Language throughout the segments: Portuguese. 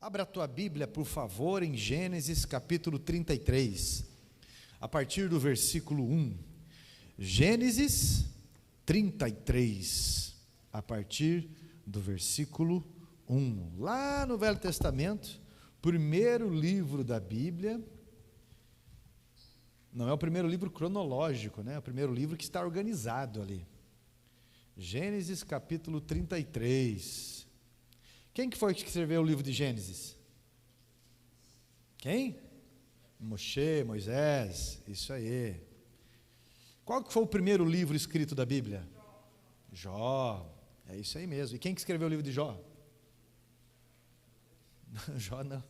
Abra a tua Bíblia, por favor, em Gênesis capítulo 33, a partir do versículo 1. Gênesis 33, a partir do versículo 1. Lá no Velho Testamento, primeiro livro da Bíblia. Não é o primeiro livro cronológico, né? É o primeiro livro que está organizado ali. Gênesis capítulo 33. Quem que foi que escreveu o livro de Gênesis? Quem? Moisés, isso aí. Qual que foi o primeiro livro escrito da Bíblia? Jó, é isso aí mesmo. E quem que escreveu o livro de Jó? Jó não,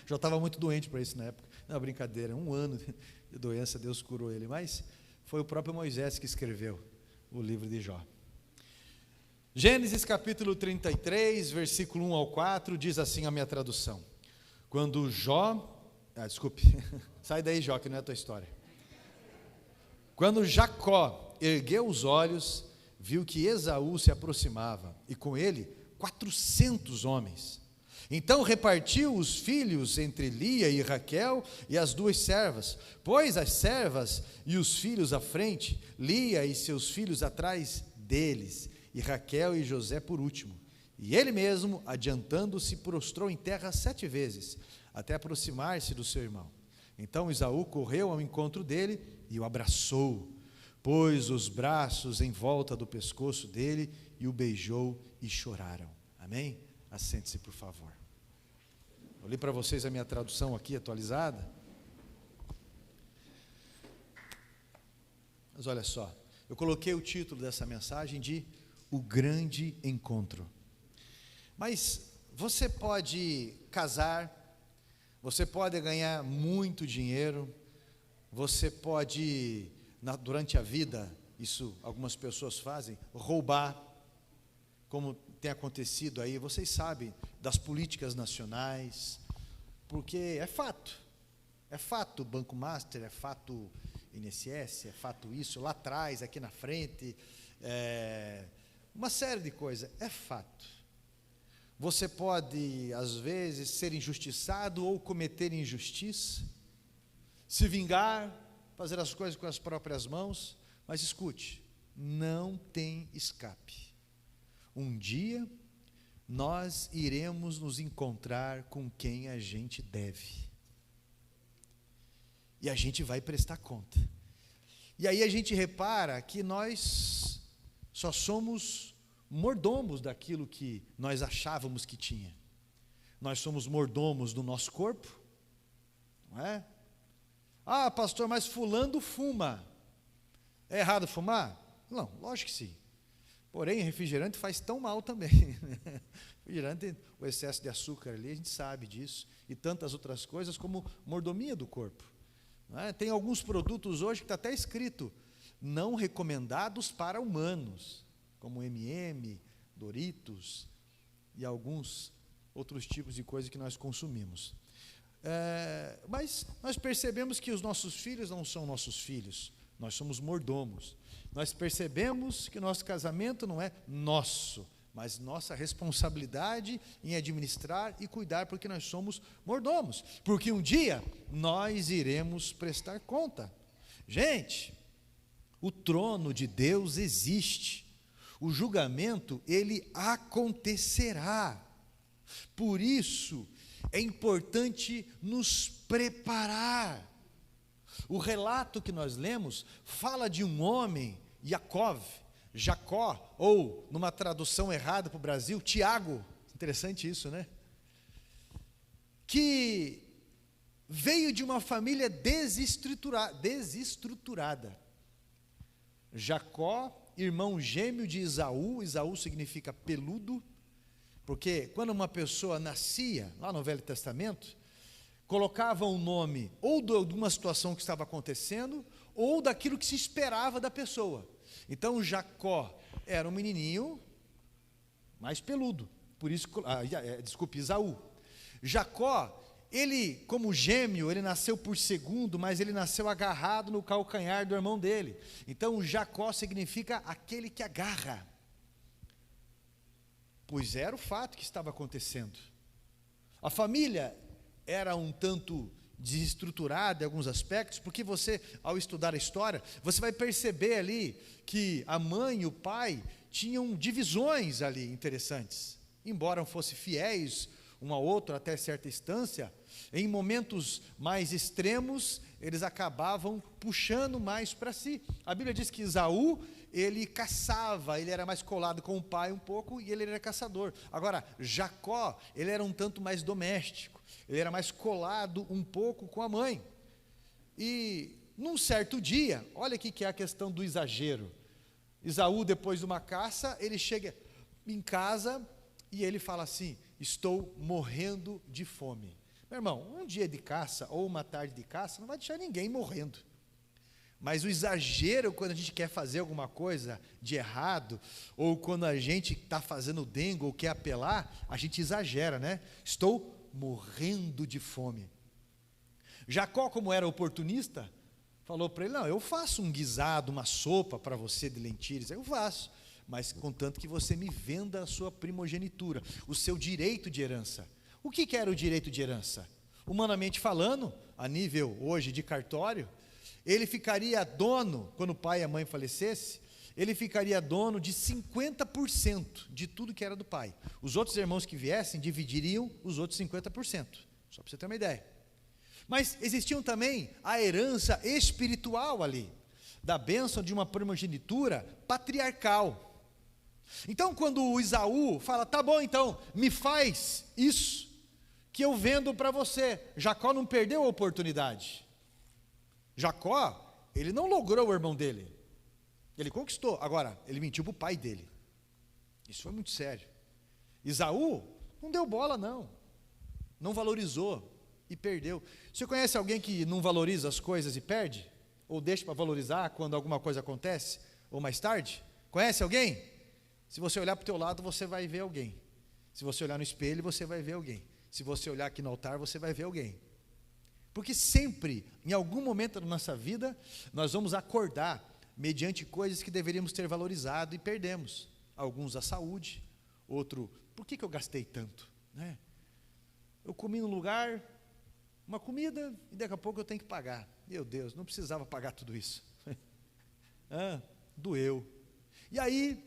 Jó estava muito doente para isso na época. Não, brincadeira, 1 ano de doença, Deus curou ele, mas foi o próprio Moisés que escreveu o livro de Jó. Gênesis capítulo 33, versículo 1 ao 4, diz assim a minha tradução. Quando Jó, desculpe, sai daí Jó, que não é a tua história. Quando Jacó ergueu os olhos, viu que Esaú se aproximava, e com ele 400 homens. Então repartiu os filhos entre Lia e Raquel e as 2 servas, pôs as servas e os filhos à frente, Lia e seus filhos atrás deles, e Raquel e José por último. E ele mesmo, adiantando-se, prostrou em terra 7 vezes, até aproximar-se do seu irmão. Então Esaú correu ao encontro dele e o abraçou, pôs os braços em volta do pescoço dele e o beijou e choraram. Amém? Assente-se, por favor. Eu li para vocês a minha tradução aqui atualizada. Mas olha só, eu coloquei o título dessa mensagem de O Grande Encontro. Mas você pode casar, você pode ganhar muito dinheiro, você pode, durante a vida, isso algumas pessoas fazem, roubar, como tem acontecido aí, vocês sabem, das políticas nacionais, porque é fato, Banco Master, é fato INSS, é fato isso, lá atrás, aqui na frente, uma série de coisas, é fato. Você pode, às vezes, ser injustiçado ou cometer injustiça, se vingar, fazer as coisas com as próprias mãos, mas escute, não tem escape. Um dia, nós iremos nos encontrar com quem a gente deve. E a gente vai prestar conta. E aí a gente repara que nós só somos mordomos daquilo que nós achávamos que tinha. Nós somos mordomos do nosso corpo, não é? Ah, pastor, mas fulano fuma. É errado fumar? Não, lógico que sim. Porém, refrigerante faz tão mal também. Refrigerante, o excesso de açúcar ali, a gente sabe disso. E tantas outras coisas como mordomia do corpo. Não é? Tem alguns produtos hoje que está até escrito, não recomendados para humanos, como M&M, Doritos e alguns outros tipos de coisas que nós consumimos. Mas nós percebemos que os nossos filhos não são nossos filhos, nós somos mordomos. Nós percebemos que o nosso casamento não é nosso, mas nossa responsabilidade em administrar e cuidar, porque nós somos mordomos, porque um dia nós iremos prestar conta. Gente, o trono de Deus existe, o julgamento, ele acontecerá. Por isso, é importante nos preparar. O relato que nós lemos fala de um homem, Jacó, ou numa tradução errada para o Brasil, Tiago, interessante isso, né? Que veio de uma família desestruturada. Jacó, irmão gêmeo de Esaú, Esaú significa peludo, porque quando uma pessoa nascia, lá no Velho Testamento, colocava um nome ou de uma situação que estava acontecendo, ou daquilo que se esperava da pessoa. Então Jacó era um menininho mais peludo, por isso, Esaú. Jacó ele, como gêmeo, ele nasceu por segundo, mas ele nasceu agarrado no calcanhar do irmão dele. Então, Jacó significa aquele que agarra. Pois era o fato que estava acontecendo. A família era um tanto desestruturada em alguns aspectos, porque você, ao estudar a história, você vai perceber ali que a mãe e o pai tinham divisões ali interessantes. Embora fossem fiéis um ao outro até certa instância, em momentos mais extremos, eles acabavam puxando mais para si. A Bíblia diz que Esaú, ele caçava, ele era mais colado com o pai um pouco, e ele era caçador. Agora, Jacó, ele era um tanto mais doméstico, ele era mais colado um pouco com a mãe. E, num certo dia, olha aqui que é a questão do exagero. Esaú, depois de uma caça, ele chega em casa e ele fala assim: estou morrendo de fome. Meu irmão, um dia de caça ou uma tarde de caça não vai deixar ninguém morrendo. Mas o exagero, quando a gente quer fazer alguma coisa de errado, ou quando a gente está fazendo dengue ou quer apelar, a gente exagera, né? Estou morrendo de fome. Jacó, como era oportunista, falou para ele: não, eu faço um guisado, uma sopa para você de lentilhas, eu faço, mas contanto que você me venda a sua primogenitura, o seu direito de herança. O que era o direito de herança? Humanamente falando, a nível hoje de cartório, ele ficaria dono, quando o pai e a mãe falecessem, ele ficaria dono de 50% de tudo que era do pai. Os outros irmãos que viessem dividiriam os outros 50%, só para você ter uma ideia. Mas existiam também a herança espiritual ali, da bênção de uma primogenitura patriarcal. Então, quando o Esaú fala: tá bom, então, me faz isso, que eu vendo para você. Jacó não perdeu a oportunidade. Jacó, ele não logrou o irmão dele, ele conquistou. Agora, ele mentiu para o pai dele. Isso foi muito sério. Esaú não deu bola, não valorizou e perdeu. Você conhece alguém que não valoriza as coisas e perde? Ou deixa para valorizar quando alguma coisa acontece, ou mais tarde? Conhece alguém? Se você olhar para o teu lado, você vai ver alguém. Se você olhar no espelho, você vai ver alguém. Se você olhar aqui no altar, você vai ver alguém. Porque sempre, em algum momento da nossa vida, nós vamos acordar mediante coisas que deveríamos ter valorizado e perdemos. Alguns a saúde, outro, por que eu gastei tanto? Né? Eu comi num lugar, uma comida, e daqui a pouco eu tenho que pagar. Meu Deus, não precisava pagar tudo isso. Doeu. E aí,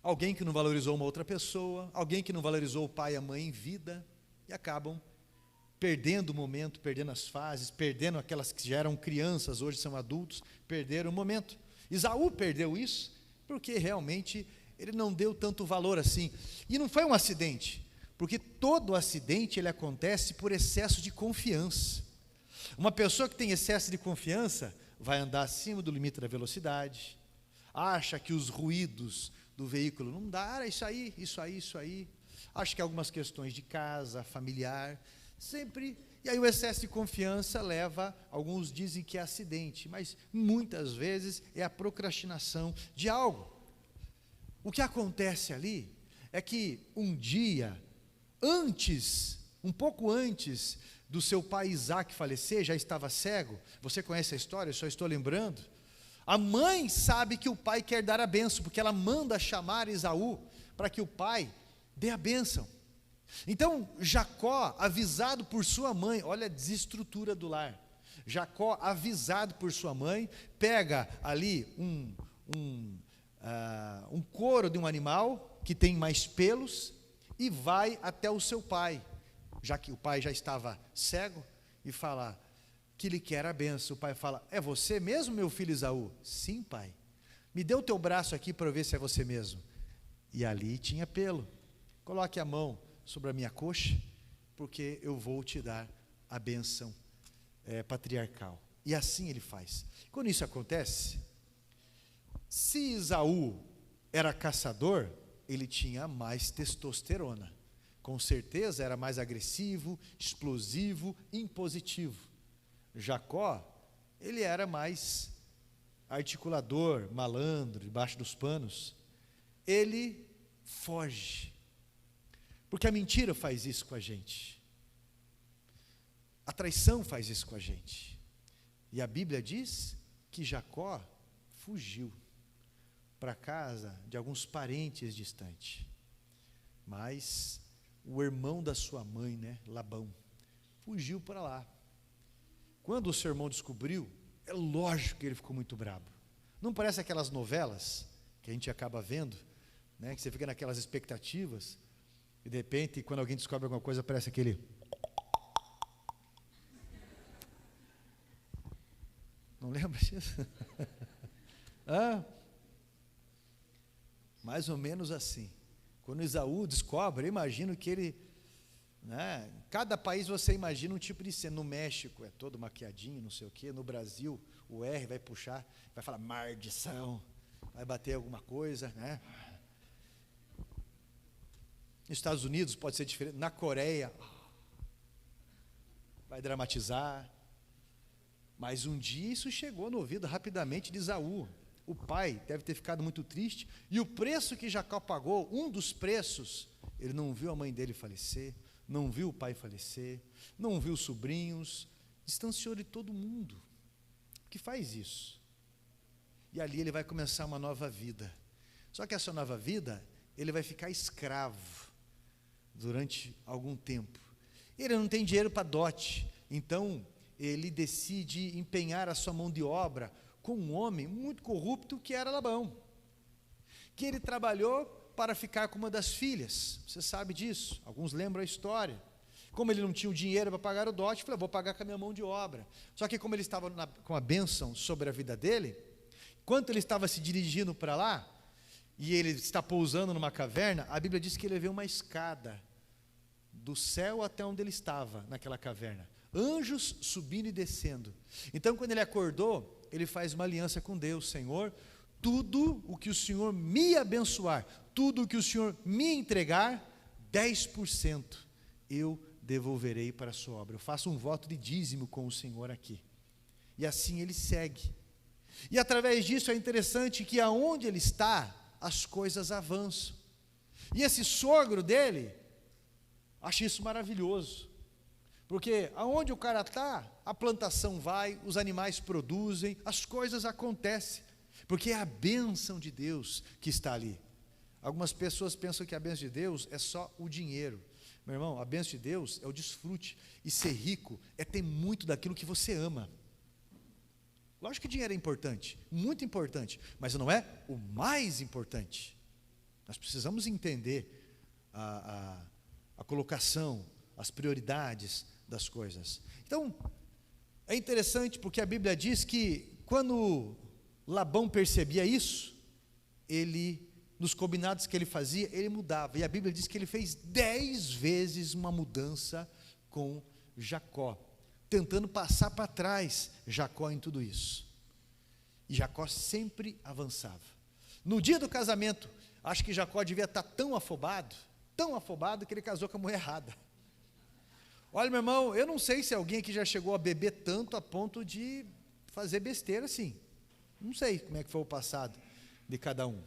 alguém que não valorizou uma outra pessoa, alguém que não valorizou o pai e a mãe em vida, e acabam perdendo o momento, perdendo as fases, perdendo aquelas que já eram crianças, hoje são adultos, perderam o momento. Esaú perdeu isso, porque realmente ele não deu tanto valor assim. E não foi um acidente, porque todo acidente ele acontece por excesso de confiança. Uma pessoa que tem excesso de confiança vai andar acima do limite da velocidade, acha que os ruídos do veículo não dá, isso aí, acha que algumas questões de casa, familiar, sempre, e aí o excesso de confiança leva, alguns dizem que é acidente, mas muitas vezes é a procrastinação de algo. O que acontece ali é que um dia, um pouco antes do seu pai Isaac falecer, já estava cego, você conhece a história, eu só estou lembrando, a mãe sabe que o pai quer dar a bênção, porque ela manda chamar Esaú, para que o pai dê a bênção. Então, Jacó, avisado por sua mãe, olha a desestrutura do lar, Jacó, avisado por sua mãe, pega ali um couro de um animal, que tem mais pelos, e vai até o seu pai, já que o pai já estava cego, e fala que lhe quer a benção. O pai fala: é você mesmo, meu filho Esaú? Sim, pai. Me dê o teu braço aqui para eu ver se é você mesmo. E ali tinha pelo. Coloque a mão sobre a minha coxa, porque eu vou te dar a bênção patriarcal. E assim ele faz. Quando isso acontece, se Esaú era caçador, ele tinha mais testosterona. Com certeza era mais agressivo, explosivo, impositivo. Jacó, ele era mais articulador, malandro, debaixo dos panos. Ele foge. Porque a mentira faz isso com a gente. A traição faz isso com a gente. E a Bíblia diz que Jacó fugiu para casa de alguns parentes distantes. Mas o irmão da sua mãe, né, Labão, fugiu para lá. Quando o seu irmão descobriu, é lógico que ele ficou muito bravo. Não parece aquelas novelas que a gente acaba vendo, né, que você fica naquelas expectativas, e de repente, quando alguém descobre alguma coisa, parece aquele... Não lembra disso? Mais ou menos assim. Quando Esaú descobre, eu imagino que ele, né, cada país você imagina um tipo de cena. No México é todo maquiadinho, não sei o quê. No Brasil, o R vai puxar, vai falar maldição, vai bater alguma coisa, né? Nos Estados Unidos pode ser diferente. Na Coreia, vai dramatizar. Mas um dia isso chegou no ouvido rapidamente de Esaú. O pai deve ter ficado muito triste. E o preço que Jacó pagou, um dos preços, ele não viu a mãe dele falecer, não viu o pai falecer, não viu os sobrinhos, distanciou de todo mundo. Que faz isso? E ali ele vai começar uma nova vida. Só que essa nova vida, ele vai ficar escravo durante algum tempo. Ele não tem dinheiro para dote, então ele decide empenhar a sua mão de obra com um homem muito corrupto que era Labão, que ele trabalhou para ficar com uma das filhas. Você sabe disso, alguns lembram a história. Como ele não tinha o dinheiro para pagar o dote, ele falou, vou pagar com a minha mão de obra. Só que como ele estava com a bênção sobre a vida dele, enquanto ele estava se dirigindo para lá, e ele está pousando numa caverna, a Bíblia diz que ele viu uma escada do céu até onde ele estava, naquela caverna. Anjos subindo e descendo. Então, quando ele acordou, ele faz uma aliança com Deus. Senhor, tudo o que o Senhor me abençoar, tudo o que o Senhor me entregar, 10% eu devolverei para a sua obra. Eu faço um voto de dízimo com o Senhor aqui. E assim ele segue. E através disso é interessante que aonde ele está, as coisas avançam. E esse sogro dele, acha isso maravilhoso. Porque aonde o cara está, a plantação vai, os animais produzem, as coisas acontecem. Porque é a bênção de Deus que está ali. Algumas pessoas pensam que a bênção de Deus é só o dinheiro. Meu irmão, a bênção de Deus é o desfrute. E ser rico é ter muito daquilo que você ama. Lógico que dinheiro é importante, muito importante, mas não é o mais importante. Nós precisamos entender a colocação, as prioridades das coisas. Então, é interessante porque a Bíblia diz que quando Labão percebia isso, ele, nos combinados que ele fazia, ele mudava. E a Bíblia diz que ele fez 10 vezes uma mudança com Jacó, tentando passar para trás Jacó em tudo isso. E Jacó sempre avançava. No dia do casamento, acho que Jacó devia estar tão afobado que ele casou com a mulher errada. Olha, meu irmão, eu não sei se alguém aqui já chegou a beber tanto a ponto de fazer besteira assim. Não sei como é que foi o passado de cada um.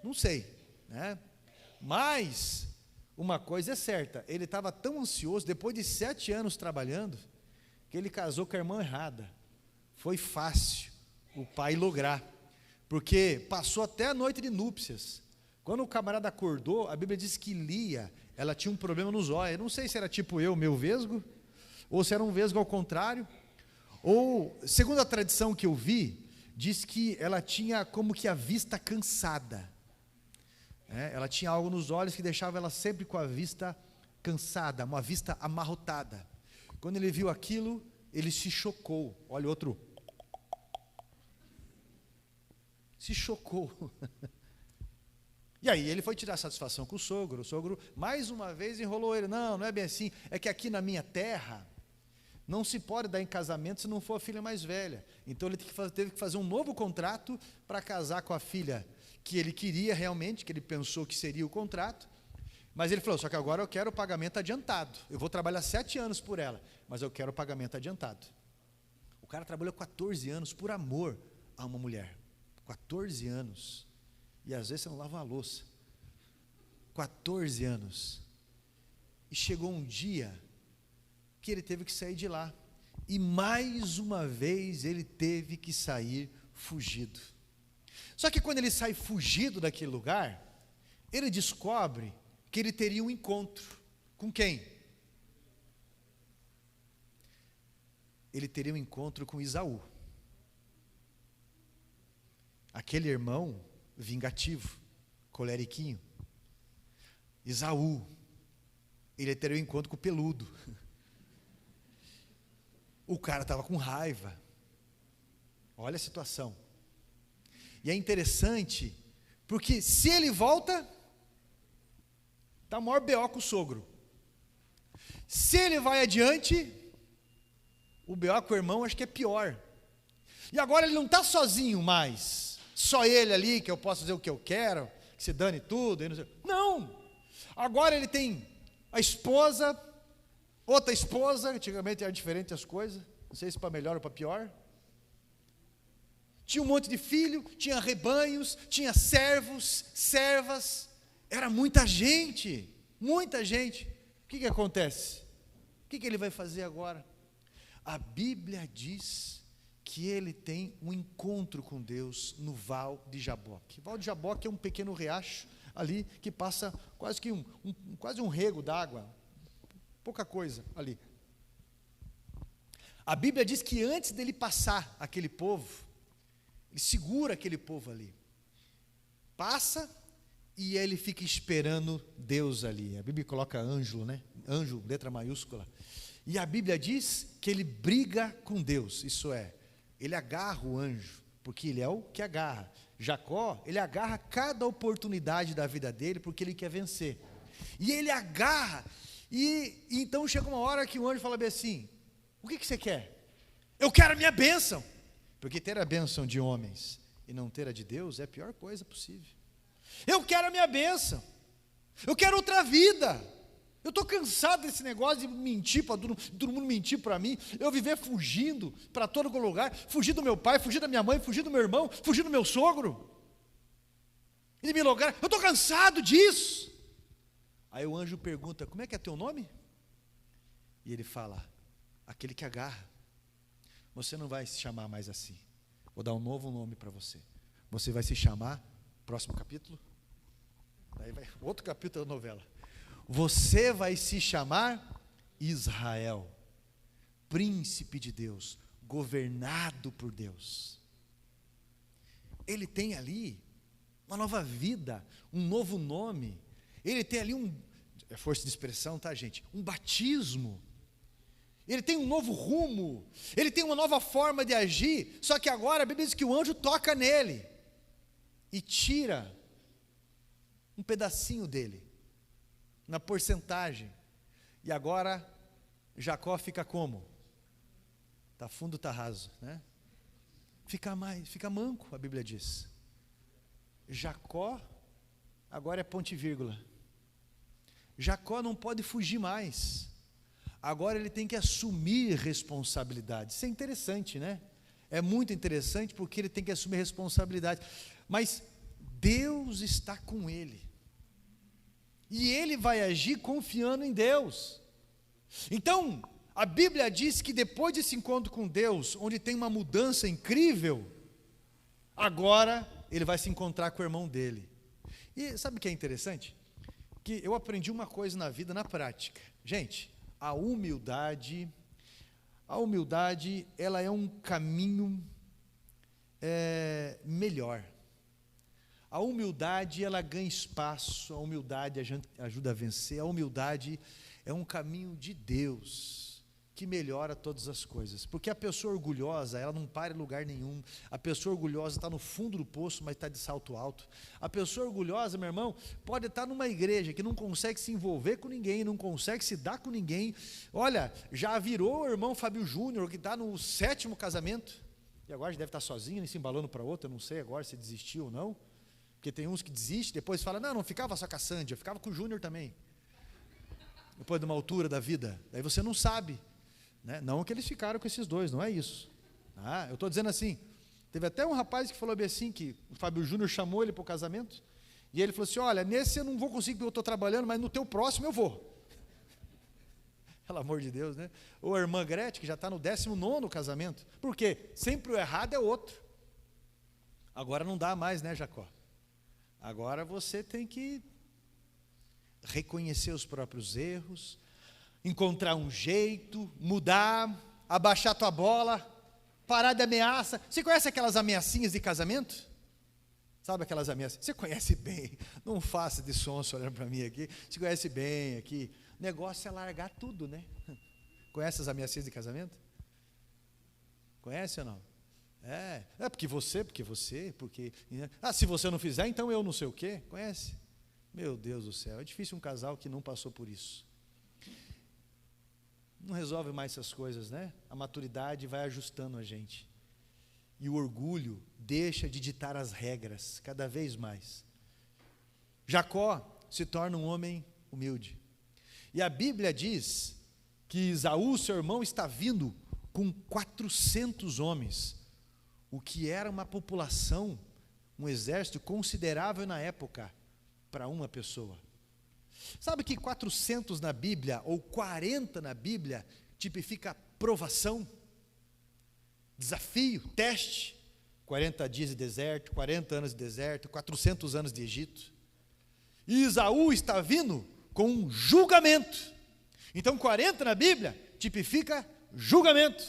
Não sei, né? Mas uma coisa é certa, ele estava tão ansioso, depois de 7 anos trabalhando, que ele casou com a irmã errada. Foi fácil o pai lograr, porque passou até a noite de núpcias. Quando o camarada acordou, a Bíblia diz que Lia, ela tinha um problema nos olhos. Eu não sei se era tipo eu, meu vesgo, ou se era um vesgo ao contrário, ou, segundo a tradição que eu vi, diz que ela tinha como que a vista cansada. Ela tinha algo nos olhos que deixava ela sempre com a vista cansada, uma vista amarrotada. Quando ele viu aquilo, ele se chocou. Olha outro. Se chocou. E aí ele foi tirar satisfação com o sogro mais uma vez enrolou ele, não é bem assim, é que aqui na minha terra, não se pode dar em casamento se não for a filha mais velha, então ele teve que fazer um novo contrato para casar com a filha que ele queria realmente, que ele pensou que seria o contrato, mas ele falou, só que agora eu quero o pagamento adiantado, eu vou trabalhar 7 anos por ela, mas eu quero o pagamento adiantado. O cara trabalhou 14 anos por amor a uma mulher, 14 anos, e às vezes você não lava uma louça, 14 anos, e chegou um dia que ele teve que sair de lá, E mais uma vez ele teve que sair fugido. Só que quando ele sai fugido daquele lugar, ele descobre que ele teria um encontro. Com quem? Ele teria um encontro com Esaú. Aquele irmão vingativo, coleriquinho. Esaú. Ele teria um encontro com o peludo. O cara estava com raiva. Olha a situação. E é interessante, porque se ele volta, está o maior B.O. com o sogro. Se ele vai adiante, o B.O. com o irmão acho que é pior. E agora ele não está sozinho mais, só ele ali, que eu posso fazer o que eu quero, que se dane tudo. Não! Agora ele tem a esposa, outra esposa, antigamente era diferente as coisas, não sei se para melhor ou para pior. Tinha um monte de filho, tinha rebanhos, tinha servos, servas, era muita gente, muita gente. O que acontece? O que ele vai fazer agora? A Bíblia diz que ele tem um encontro com Deus no Val de Jaboque. O Val de Jaboque é um pequeno riacho ali que passa quase que quase um rego d'água, pouca coisa ali. A Bíblia diz que antes dele passar aquele povo, ele segura aquele povo ali, passa e ele fica esperando Deus ali. A Bíblia coloca anjo, né? Anjo, letra maiúscula. E a Bíblia diz que ele briga com Deus, isso é, ele agarra o anjo, porque ele é o que agarra. Jacó, ele agarra cada oportunidade da vida dele, porque ele quer vencer. E ele agarra, e então chega uma hora que o anjo fala bem assim: o que você quer? Eu quero a minha bênção. Porque ter a bênção de homens e não ter a de Deus é a pior coisa possível. Eu quero a minha bênção. Eu quero outra vida. Eu estou cansado desse negócio de mentir para todo mundo mentir para mim. Eu viver fugindo para todo lugar. Fugir do meu pai, fugir da minha mãe, fugir do meu irmão, fugir do meu sogro. E de me lograr. Eu estou cansado disso. Aí o anjo pergunta: como é que é teu nome? E ele fala: aquele que agarra. Você não vai se chamar mais assim. Vou dar um novo nome para você. Você vai se chamar, próximo capítulo, daí vai outro capítulo da novela. Você vai se chamar Israel, príncipe de Deus, governado por Deus. Ele tem ali uma nova vida, um novo nome. Ele tem ali é força de expressão, tá, gente? Um batismo. Ele tem um novo rumo, ele tem uma nova forma de agir, só que agora a Bíblia diz que o anjo toca nele e tira um pedacinho dele, na porcentagem, e agora Jacó fica como? Está fundo, está raso, né? Fica manco, a Bíblia diz. Jacó agora é ponto e vírgula. Jacó não pode fugir mais. Agora ele tem que assumir responsabilidade. Isso é interessante, né? É muito interessante porque ele tem que assumir responsabilidade. Mas Deus está com ele. E ele vai agir confiando em Deus. Então, a Bíblia diz que depois desse encontro com Deus, onde tem uma mudança incrível, agora ele vai se encontrar com o irmão dele. E sabe o que é interessante? Que eu aprendi uma coisa na vida, na prática. Gente, a humildade, ela é um caminho melhor. A humildade, ela ganha espaço, a humildade ajuda a vencer, a humildade é um caminho de Deus, que melhora todas as coisas, porque a pessoa orgulhosa, ela não para em lugar nenhum. A pessoa orgulhosa está no fundo do poço, mas está de salto alto. A pessoa orgulhosa, meu irmão, pode estar numa igreja que não consegue se envolver com ninguém, não consegue se dar com ninguém. Olha, já virou o irmão Fábio Júnior, que está no 7º casamento, e agora já deve estar sozinho, se embalando para outro, eu não sei agora se desistiu ou não, porque tem uns que desistem, depois falam: não ficava só com a Sandy, eu ficava com o Júnior também, depois de uma altura da vida, daí você não sabe, né? Não que eles ficaram com esses dois, não é isso. Eu estou dizendo assim, teve até um rapaz que falou bem assim, que o Fábio Júnior chamou ele para o casamento, e ele falou assim: olha, nesse eu não vou conseguir porque eu estou trabalhando, mas no teu próximo eu vou. Pelo amor de Deus, né? Ou a irmã Gretchen, que já está no 19º casamento. Por quê? Sempre o errado é outro. Agora não dá mais, né, Jacó? Agora você tem que reconhecer os próprios erros, encontrar um jeito, mudar, abaixar tua bola, parar de ameaça. Você conhece aquelas ameaçinhas de casamento? Sabe aquelas ameaças? Você conhece bem, não faça de sonso olhando para mim aqui. Você conhece bem aqui. O negócio é largar tudo, né? Conhece as ameaçinhas de casamento? Conhece ou não? Porque você. Se você não fizer, então eu não sei o quê. Conhece? Meu Deus do céu, é difícil um casal que não passou por isso. Não resolve mais essas coisas, né? A maturidade vai ajustando a gente. E o orgulho deixa de ditar as regras cada vez mais. Jacó se torna um homem humilde. E a Bíblia diz que Esaú, seu irmão, está vindo com 400 homens, o que era uma população, um exército considerável na época, para uma pessoa. Sabe que 400 na Bíblia, ou 40 na Bíblia, tipifica provação, desafio, teste. 40 dias de deserto, 40 anos de deserto, 400 anos de Egito. E Esaú está vindo com um julgamento. Então 40 na Bíblia tipifica julgamento.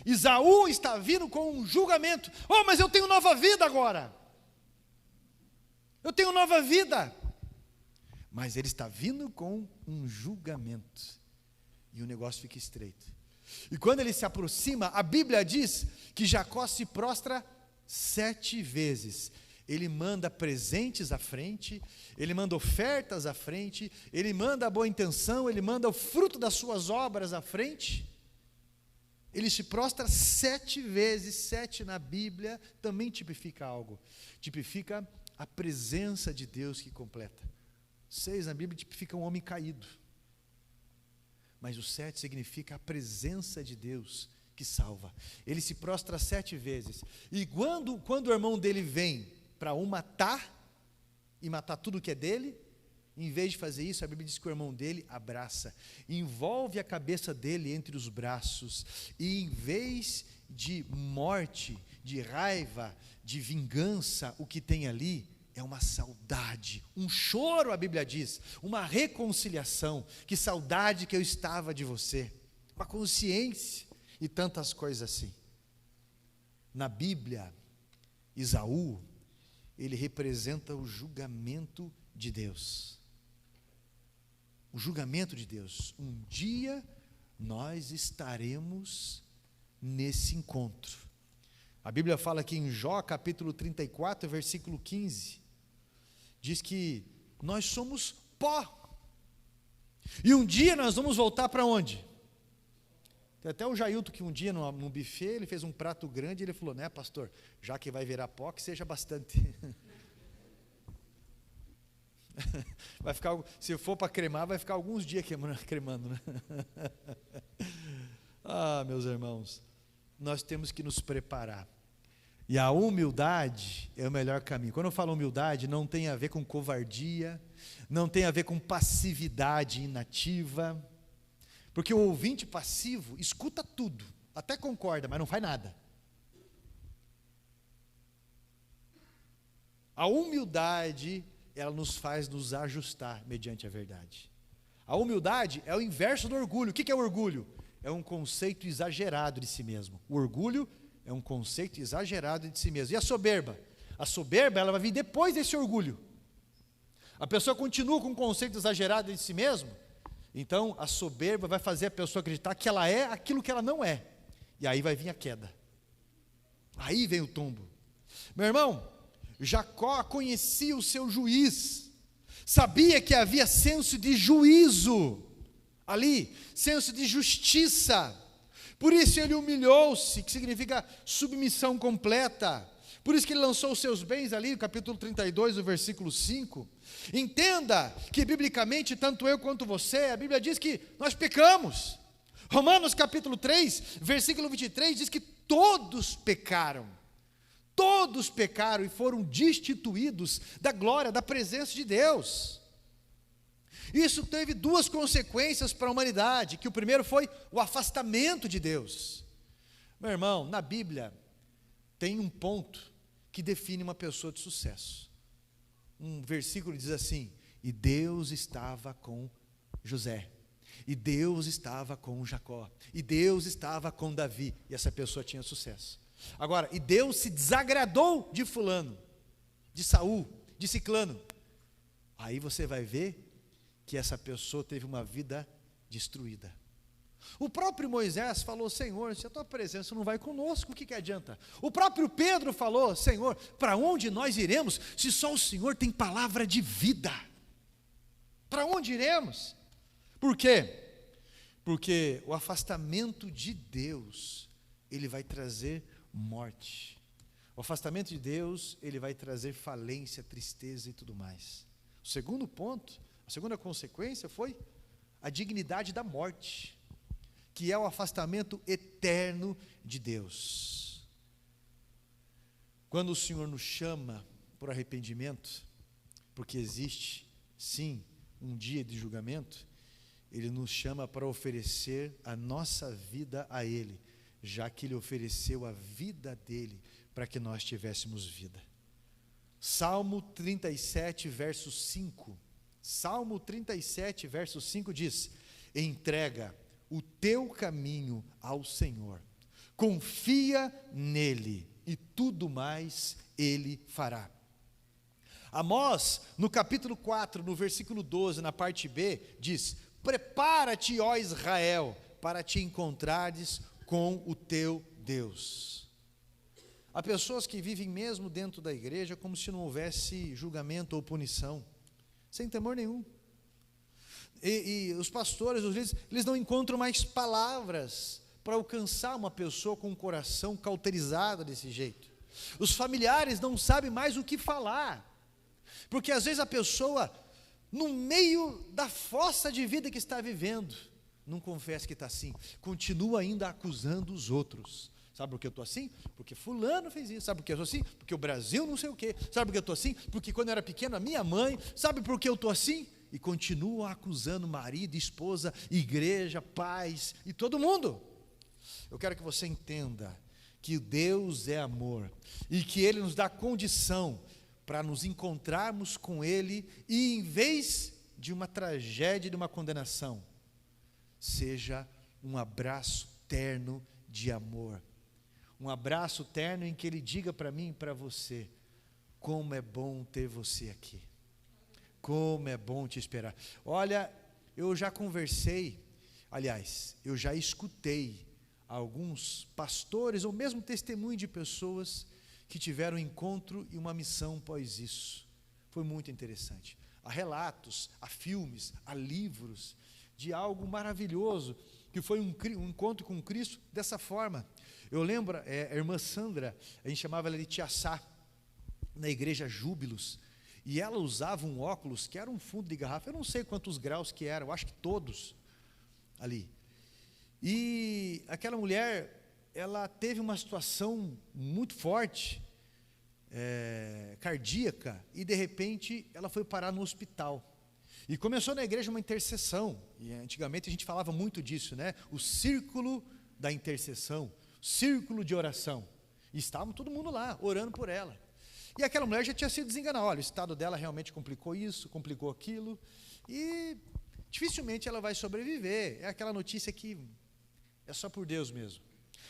Esaú está vindo com um julgamento. Oh, mas eu tenho nova vida agora. Eu tenho nova vida. Mas ele está vindo com um julgamento. E o negócio fica estreito. E quando ele se aproxima, a Bíblia diz que Jacó se prostra 7 vezes. Ele manda presentes à frente, ele manda ofertas à frente, ele manda a boa intenção, ele manda o fruto das suas obras à frente. Ele se prostra 7 vezes, 7 na Bíblia também tipifica algo. Tipifica a presença de Deus que completa. 6 na Bíblia tipifica um homem caído. Mas o 7 significa a presença de Deus que salva. Ele se prostra 7 vezes. E quando o irmão dele vem para o matar, e matar tudo que é dele, em vez de fazer isso, a Bíblia diz que o irmão dele abraça, envolve a cabeça dele entre os braços, e em vez de morte, de raiva, de vingança, o que tem ali é uma saudade, um choro, a Bíblia diz, uma reconciliação. Que saudade que eu estava de você, uma consciência e tantas coisas assim. Na Bíblia, Esaú, ele representa o julgamento de Deus. O julgamento de Deus. Um dia nós estaremos nesse encontro. A Bíblia fala aqui em Jó, capítulo 34, versículo 15, diz que nós somos pó. E um dia nós vamos voltar para onde? Tem até o Jailton que um dia num buffet, ele fez um prato grande e ele falou, né, pastor, já que vai virar pó, que seja bastante. Vai ficar, se for para cremar, vai ficar alguns dias cremando, né? Ah, meus irmãos, nós temos que nos preparar. E a humildade é o melhor caminho. Quando eu falo humildade, não tem a ver com covardia, não tem a ver com passividade inativa, porque o ouvinte passivo escuta tudo, até concorda, mas não faz nada. A humildade, ela nos faz nos ajustar mediante a verdade. A humildade é o inverso do orgulho. O que é o orgulho? É um conceito exagerado de si mesmo. O orgulho é um conceito exagerado de si mesmo. E a soberba? A soberba, ela vai vir depois desse orgulho. A pessoa continua com um conceito exagerado de si mesmo, então a soberba vai fazer a pessoa acreditar que ela é aquilo que ela não é. E aí vai vir a queda. Aí vem o tombo. Meu irmão, Jacó conhecia o seu juiz, sabia que havia senso de juízo ali, senso de justiça. Por isso ele humilhou-se, que significa submissão completa. Por isso que ele lançou os seus bens ali, no capítulo 32, o versículo 5. Entenda que biblicamente, tanto eu quanto você, a Bíblia diz que nós pecamos. Romanos capítulo 3, versículo 23, diz que todos pecaram e foram destituídos da glória, da presença de Deus. Isso teve duas consequências para a humanidade, que o primeiro foi o afastamento de Deus. Meu irmão, na Bíblia tem um ponto que define uma pessoa de sucesso. Um versículo diz assim: e Deus estava com José, e Deus estava com Jacó, e Deus estava com Davi, e essa pessoa tinha sucesso. Agora, e Deus se desagradou de fulano, de Saul, de ciclano, aí você vai ver que essa pessoa teve uma vida destruída. O próprio Moisés falou: Senhor, se a tua presença não vai conosco, o que adianta? O próprio Pedro falou: Senhor, para onde nós iremos, se só o Senhor tem palavra de vida? Para onde iremos? Por quê? Porque o afastamento de Deus, ele vai trazer morte. O afastamento de Deus, ele vai trazer falência, tristeza e tudo mais. O segundo ponto, a segunda consequência foi a dignidade da morte, que é o afastamento eterno de Deus. Quando o Senhor nos chama por arrependimento, porque existe, sim, um dia de julgamento, Ele nos chama para oferecer a nossa vida a Ele, já que Ele ofereceu a vida dEle para que nós tivéssemos vida. Salmo 37, verso 5. Salmo 37, verso 5 diz: entrega o teu caminho ao Senhor, confia nele e tudo mais ele fará. Amós, no capítulo 4, no versículo 12, na parte B, diz: prepara-te, ó Israel, para te encontrares com o teu Deus. Há pessoas que vivem mesmo dentro da igreja como se não houvesse julgamento ou punição, sem temor nenhum. E os pastores, os líderes, eles não encontram mais palavras para alcançar uma pessoa com o coração cauterizado desse jeito. Os familiares não sabem mais o que falar, porque às vezes a pessoa, no meio da fossa de vida que está vivendo, não confessa que está assim, continua ainda acusando os outros. Sabe por que eu estou assim? Porque fulano fez isso. Sabe por que eu estou assim? Porque o Brasil não sei o quê. Sabe por que eu estou assim? Porque quando eu era pequeno, a minha mãe. Sabe por que eu estou assim? E continua acusando marido, esposa, igreja, pais e todo mundo. Eu quero que você entenda que Deus é amor e que Ele nos dá condição para nos encontrarmos com Ele, e em vez de uma tragédia, de uma condenação, seja um abraço terno de amor, um abraço terno em que Ele diga para mim e para você: como é bom ter você aqui, como é bom te esperar. Olha, eu já conversei, aliás, eu já escutei alguns pastores, ou mesmo testemunho de pessoas que tiveram um encontro e uma missão após isso. Foi muito interessante. Há relatos, há filmes, há livros de algo maravilhoso, que foi um encontro com Cristo dessa forma. Eu lembro, a irmã Sandra, a gente chamava ela de Tia Sá, na igreja Júbilos, e ela usava um óculos que era um fundo de garrafa, eu não sei quantos graus que era, eu acho que todos ali. E aquela mulher, ela teve uma situação muito forte, cardíaca, e de repente ela foi parar no hospital. E começou na igreja uma intercessão, e antigamente a gente falava muito disso, né? O círculo da intercessão, círculo de oração. E estava todo mundo lá, orando por ela. E aquela mulher já tinha sido desenganada: olha, o estado dela realmente complicou isso, complicou aquilo, e dificilmente ela vai sobreviver. É aquela notícia que é só por Deus mesmo.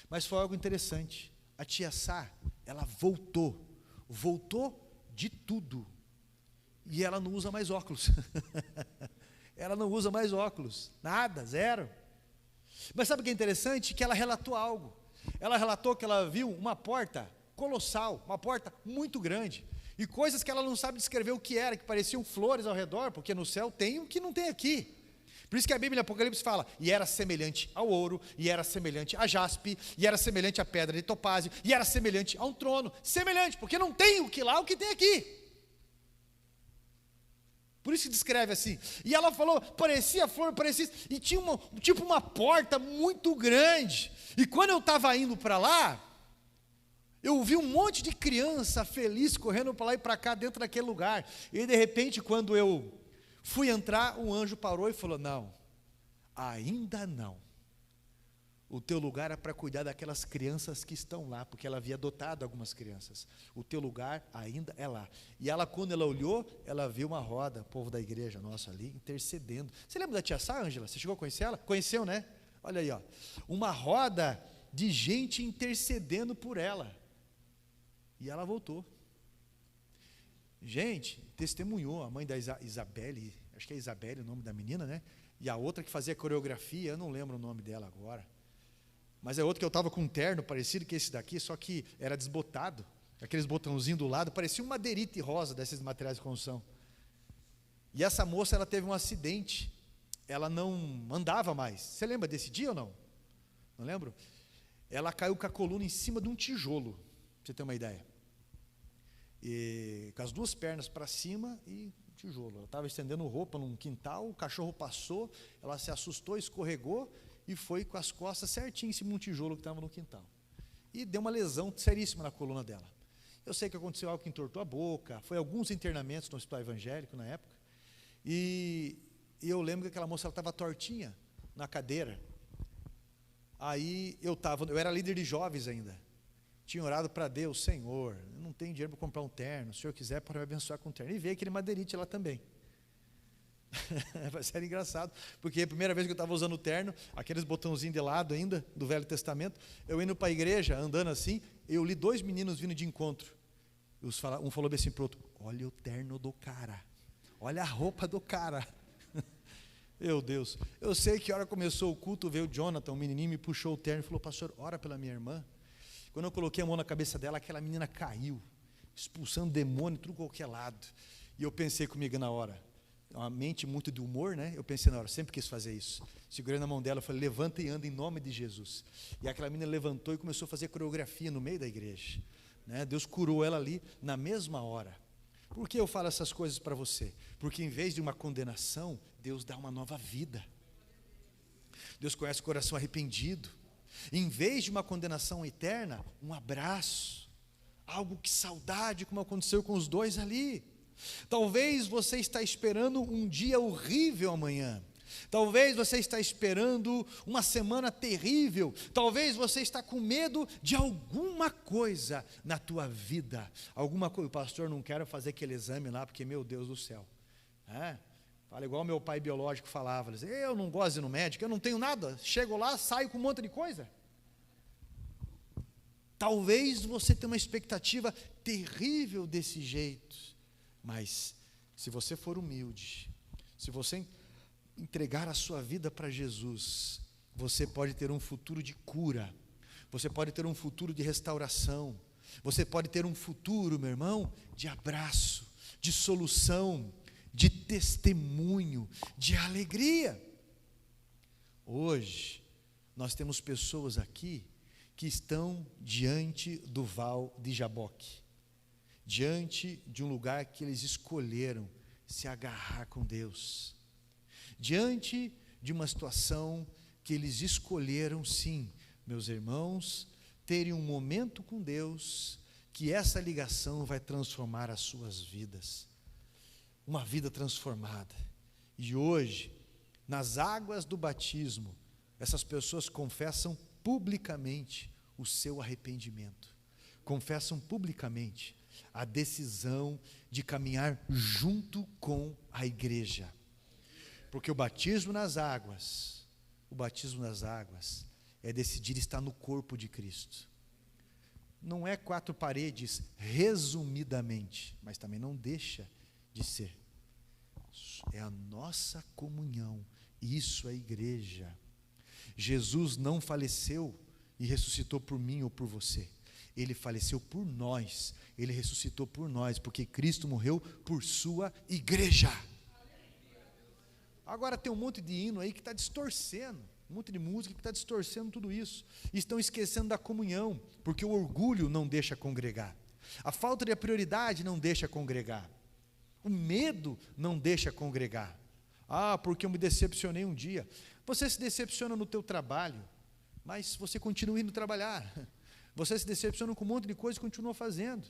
Mas foi algo interessante. A Tia Sá, ela voltou de tudo. E ela não usa mais óculos. Ela não usa mais óculos. Nada, zero. Mas sabe o que é interessante? Que ela relatou algo. Ela relatou que ela viu uma porta colossal, uma porta muito grande, e coisas que ela não sabe descrever o que era, que pareciam flores ao redor, porque no céu tem o que não tem aqui. Por isso que a Bíblia em Apocalipse fala: e era semelhante ao ouro, e era semelhante a jaspe, e era semelhante à pedra de topázio, e era semelhante a um trono. Semelhante, porque não tem o que lá, o que tem aqui. Por isso que descreve assim. E ela falou, parecia flor, parecia, e tinha uma porta muito grande. E quando eu estava indo para lá, eu vi um monte de criança feliz correndo para lá e para cá dentro daquele lugar. E de repente, quando eu Fui entrar, um anjo parou e falou: não, ainda não. O teu lugar é para cuidar daquelas crianças que estão lá, porque ela havia adotado algumas crianças. O teu lugar ainda é lá. E ela, quando ela olhou, ela viu uma roda, o povo da igreja nossa ali, intercedendo. Você lembra da tia Sá, Ângela? Você chegou a conhecer ela? Conheceu, né? Olha aí, ó. Uma roda de gente intercedendo por ela. E ela voltou. Gente, testemunhou a mãe da Isabelle, acho que é Isabelle o nome da menina, né? E a outra que fazia coreografia, eu não lembro o nome dela agora. Mas é outro que eu estava com um terno parecido que esse daqui, só que era desbotado, aqueles botãozinhos do lado, parecia uma madeirite rosa desses materiais de construção. E essa moça, ela teve um acidente, ela não andava mais. Você lembra desse dia ou não? Não lembro? Ela caiu com a coluna em cima de um tijolo, para você ter uma ideia. E, com as duas pernas para cima e tijolo. Ela estava estendendo roupa num quintal, o cachorro passou, ela se assustou, escorregou, e foi com as costas certinho em cima de um tijolo que estava no quintal. E deu uma lesão seríssima na coluna dela. Eu sei que aconteceu algo que entortou a boca, foi alguns internamentos no hospital evangélico na época, e eu lembro que aquela moça estava tortinha na cadeira. Aí eu era líder de jovens ainda, tinha orado para Deus: Senhor, eu não tenho dinheiro para comprar um terno, se o Senhor quiser para me abençoar com um terno. E veio aquele madeirite lá também. Vai ser engraçado, porque a primeira vez que eu estava usando o terno, aqueles botãozinhos de lado ainda, do Velho Testamento, eu indo para a igreja, andando assim, eu li dois meninos vindo de encontro. Um falou bem assim para o outro: olha o terno do cara, olha a roupa do cara. Meu Deus, eu sei que a hora começou o culto, veio o Jonathan, um menininho, me puxou o terno e falou: pastor, ora pela minha irmã. Quando eu coloquei a mão na cabeça dela, aquela menina caiu, expulsando demônio, tudo qualquer lado. E eu pensei comigo na hora, uma mente muito de humor, né? Eu pensei na hora, sempre quis fazer isso. Segurei na mão dela, falei: levanta e anda em nome de Jesus. E aquela menina levantou e começou a fazer coreografia no meio da igreja, né? Deus curou ela ali na mesma hora. Por que eu falo essas coisas para você? Porque em vez de uma condenação, Deus dá uma nova vida. Deus conhece o coração arrependido. Em vez de uma condenação eterna, um abraço, algo que saudade, como aconteceu com os dois ali. Talvez você está esperando um dia horrível amanhã. Talvez você está esperando uma semana terrível. Talvez você está com medo de alguma coisa na tua vida. Alguma coisa: pastor, não quero fazer aquele exame lá, porque, meu Deus do céu. Fala igual meu pai biológico falava: eu não gosto de ir no médico, eu não tenho nada. Chego lá, saio com um monte de coisa. Talvez você tenha uma expectativa terrível desse jeito. Mas, se você for humilde, se você entregar a sua vida para Jesus, você pode ter um futuro de cura, você pode ter um futuro de restauração, você pode ter um futuro, meu irmão, de abraço, de solução, de testemunho, de alegria. Hoje, nós temos pessoas aqui que estão diante do Val de Jaboque, diante de um lugar que eles escolheram se agarrar com Deus, diante de uma situação que eles escolheram, sim, meus irmãos, terem um momento com Deus, que essa ligação vai transformar as suas vidas, uma vida transformada. E hoje, nas águas do batismo, essas pessoas confessam publicamente o seu arrependimento, confessam publicamente a decisão de caminhar junto com a igreja, porque o batismo nas águas é decidir estar no corpo de Cristo. Não é quatro paredes, resumidamente, mas também não deixa de ser. É a nossa comunhão, isso é igreja. Jesus não faleceu e ressuscitou por mim ou por você. Ele faleceu por nós, Ele ressuscitou por nós, porque Cristo morreu por sua igreja. Agora tem um monte de hino aí que está distorcendo, um monte de música que está distorcendo tudo isso. Estão esquecendo da comunhão, porque o orgulho não deixa congregar, a falta de prioridade não deixa congregar, o medo não deixa congregar. Porque eu me decepcionei um dia. Você se decepciona no teu trabalho, mas você continua indo trabalhar. Você se decepciona com um monte de coisa e continua fazendo.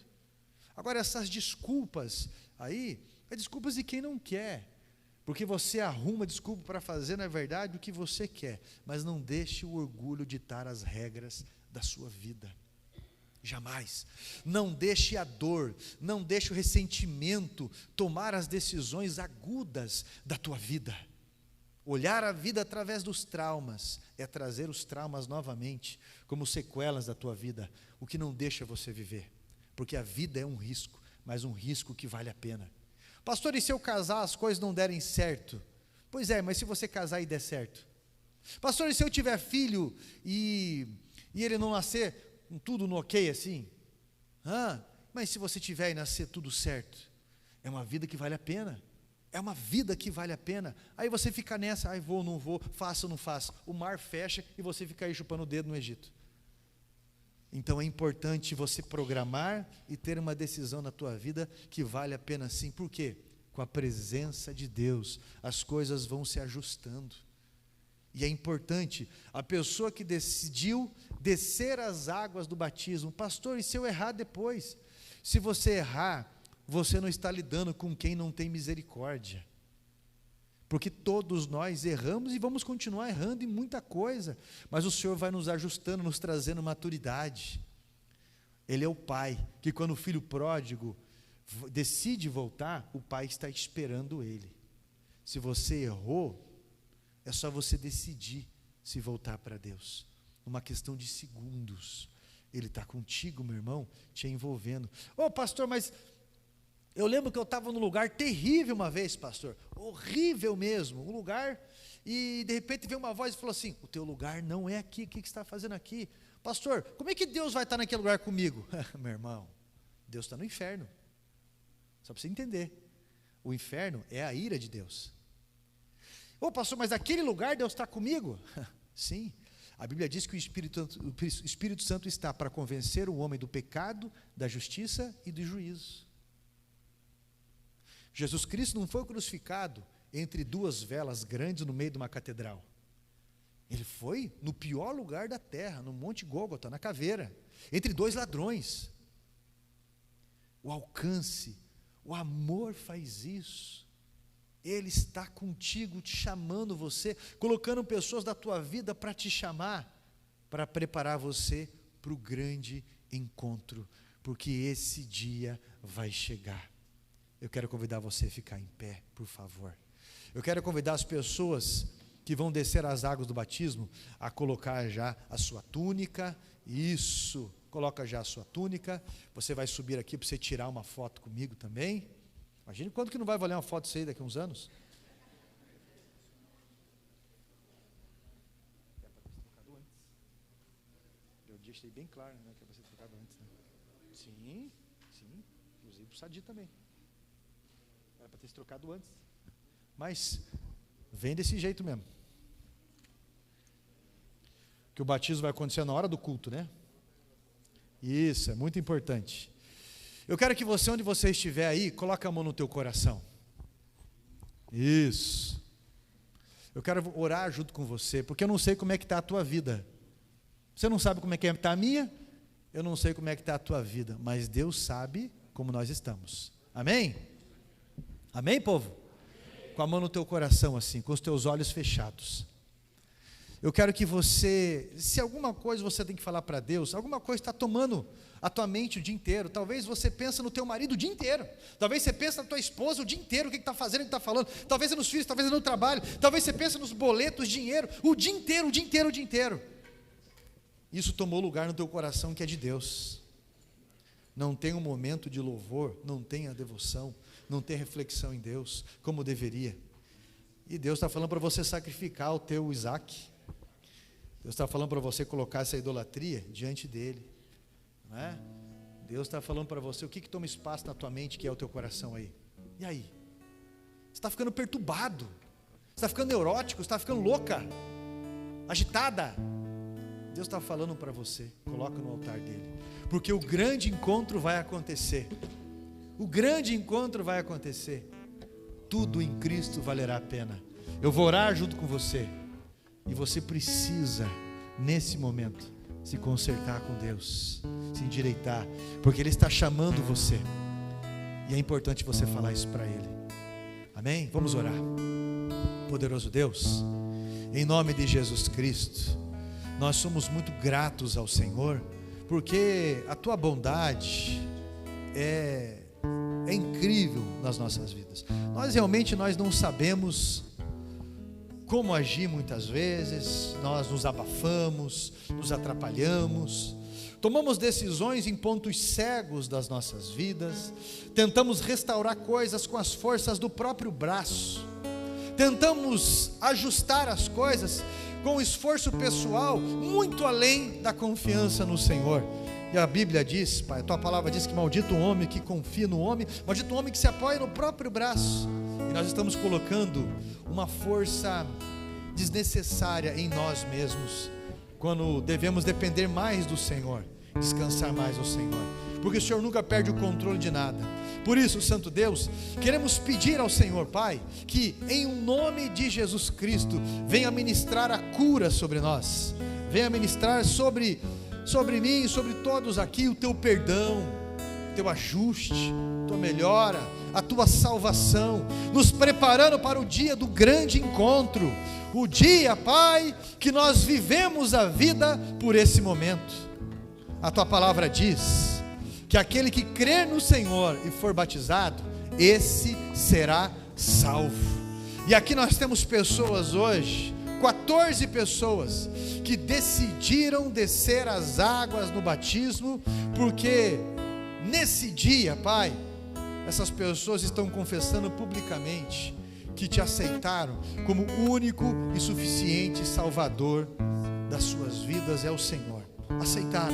Agora, essas desculpas aí, é desculpas de quem não quer. Porque você arruma desculpa para fazer, na verdade, o que você quer. Mas não deixe o orgulho ditar as regras da sua vida. Jamais. Não deixe a dor, não deixe o ressentimento tomar as decisões agudas da tua vida. Olhar a vida através dos traumas é trazer os traumas novamente como sequelas da tua vida, o que não deixa você viver. Porque a vida é um risco, mas um risco que vale a pena. Pastor, e se eu casar as coisas não derem certo? Pois é, mas se você casar e der certo? Pastor, e se eu tiver filho e ele não nascer com tudo no ok assim? Mas se você tiver e nascer tudo certo? É uma vida que vale a pena. É uma vida que vale a pena. Aí você fica nessa, vou, não vou, faço ou não faço. O mar fecha e você fica aí chupando o dedo no Egito. Então é importante você programar e ter uma decisão na tua vida que vale a pena sim. Por quê? Com a presença de Deus, as coisas vão se ajustando. E é importante, a pessoa que decidiu descer as águas do batismo, pastor, e se eu errar depois? Se você errar, você não está lidando com quem não tem misericórdia. Porque todos nós erramos e vamos continuar errando em muita coisa, mas o Senhor vai nos ajustando, nos trazendo maturidade. Ele é o Pai, que quando o filho pródigo decide voltar, o Pai está esperando ele. Se você errou, é só você decidir se voltar para Deus. Uma questão de segundos. Ele está contigo, meu irmão, te envolvendo. Pastor, mas eu lembro que eu estava num lugar terrível uma vez, pastor. Horrível mesmo, um lugar, e de repente veio uma voz e falou assim, o teu lugar não é aqui, o que você está fazendo aqui? Pastor, como é que Deus vai estar naquele lugar comigo? Meu irmão, Deus está no inferno. Só para você entender. O inferno é a ira de Deus. Pastor, mas naquele lugar Deus está comigo? Sim, a Bíblia diz que o Espírito Santo está para convencer o homem do pecado, da justiça e do juízo. Jesus Cristo não foi crucificado entre duas velas grandes no meio de uma catedral. Ele foi no pior lugar da terra, no Monte Gólgota, na caveira, entre dois ladrões. O alcance, o amor faz isso. Ele está contigo, te chamando você, colocando pessoas da tua vida para te chamar, para preparar você para o grande encontro, porque esse dia vai chegar. Eu quero convidar você a ficar em pé, por favor. Eu quero convidar as pessoas que vão descer as águas do batismo a colocar já a sua túnica. Isso, coloca já a sua túnica. Você vai subir aqui para você tirar uma foto comigo também. Imagine quanto que não vai valer uma foto disso aí daqui a uns anos. É para ter trocado antes. Eu deixei bem claro, né, que é para ser trocado antes. Né? Sim, inclusive para o Sadi também. Era para ter se trocado antes. Mas vem desse jeito mesmo. Que o batismo vai acontecer na hora do culto, né? Isso, é muito importante. Eu quero que você, onde você estiver aí, coloque a mão no teu coração. Isso. Eu quero orar junto com você, porque eu não sei como é que está a tua vida. Você não sabe como é que está a minha, eu não sei como é que está a tua vida, mas Deus sabe como nós estamos. Amém? Amém, povo? Amém. Com a mão no teu coração assim, com os teus olhos fechados. Eu quero que você, se alguma coisa você tem que falar para Deus, alguma coisa está tomando a tua mente o dia inteiro, talvez você pense no teu marido o dia inteiro, talvez você pense na tua esposa o dia inteiro, o que está fazendo, o que está falando, talvez é nos filhos, talvez é no trabalho, talvez você pense nos boletos, dinheiro, o dia inteiro. Isso tomou lugar no teu coração que é de Deus. Não tem um momento de louvor, não tem a devoção, não tem reflexão em Deus, como deveria. E Deus está falando para você sacrificar o teu Isaac. Deus está falando para você colocar essa idolatria diante dele, não é? Deus está falando para você o que toma espaço na tua mente, que é o teu coração aí. E aí? Você está ficando perturbado, você está ficando neurótico, você está ficando louca, agitada. Deus está falando para você, coloca no altar dele, porque o grande encontro vai acontecer. O grande encontro vai acontecer. Tudo em Cristo valerá a pena. Eu vou orar junto com você. E você precisa, nesse momento, se consertar com Deus, se endireitar, porque Ele está chamando você. E é importante você falar isso para Ele. Amém? Vamos orar. Poderoso Deus, em nome de Jesus Cristo, nós somos muito gratos ao Senhor, porque a Tua bondade é incrível nas nossas vidas. Nós realmente não sabemos como agir muitas vezes, nós nos abafamos, nos atrapalhamos, tomamos decisões em pontos cegos das nossas vidas, tentamos restaurar coisas com as forças do próprio braço, tentamos ajustar as coisas com esforço pessoal, muito além da confiança no Senhor. E a Bíblia diz, Pai, a Tua palavra diz que maldito o homem que confia no homem, maldito o homem que se apoia no próprio braço. E nós estamos colocando uma força desnecessária em nós mesmos, quando devemos depender mais do Senhor, descansar mais no Senhor, porque o Senhor nunca perde o controle de nada. Por isso, Santo Deus, queremos pedir ao Senhor, Pai, que em nome de Jesus Cristo, venha ministrar a cura sobre nós, venha ministrar sobre mim, sobre todos aqui, o Teu perdão, o Teu ajuste, a Tua melhora, a Tua salvação, nos preparando para o dia do grande encontro, o dia, Pai, que nós vivemos a vida por esse momento. A Tua palavra diz que aquele que crer no Senhor e for batizado, esse será salvo. E aqui nós temos pessoas hoje, 14 pessoas, que decidiram descer as águas no batismo, porque nesse dia, Pai, essas pessoas estão confessando publicamente que Te aceitaram como único e suficiente Salvador das suas vidas, é o Senhor. Aceitaram.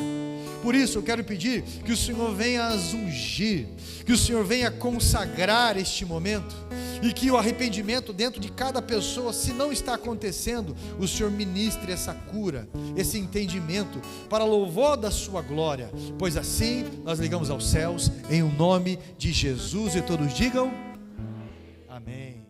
Por isso eu quero pedir que o Senhor venha as ungir, que o Senhor venha consagrar este momento, e que o arrependimento dentro de cada pessoa, se não está acontecendo, o Senhor ministre essa cura, esse entendimento, para louvor da sua glória, pois assim nós ligamos aos céus, em o nome de Jesus, e todos digam amém.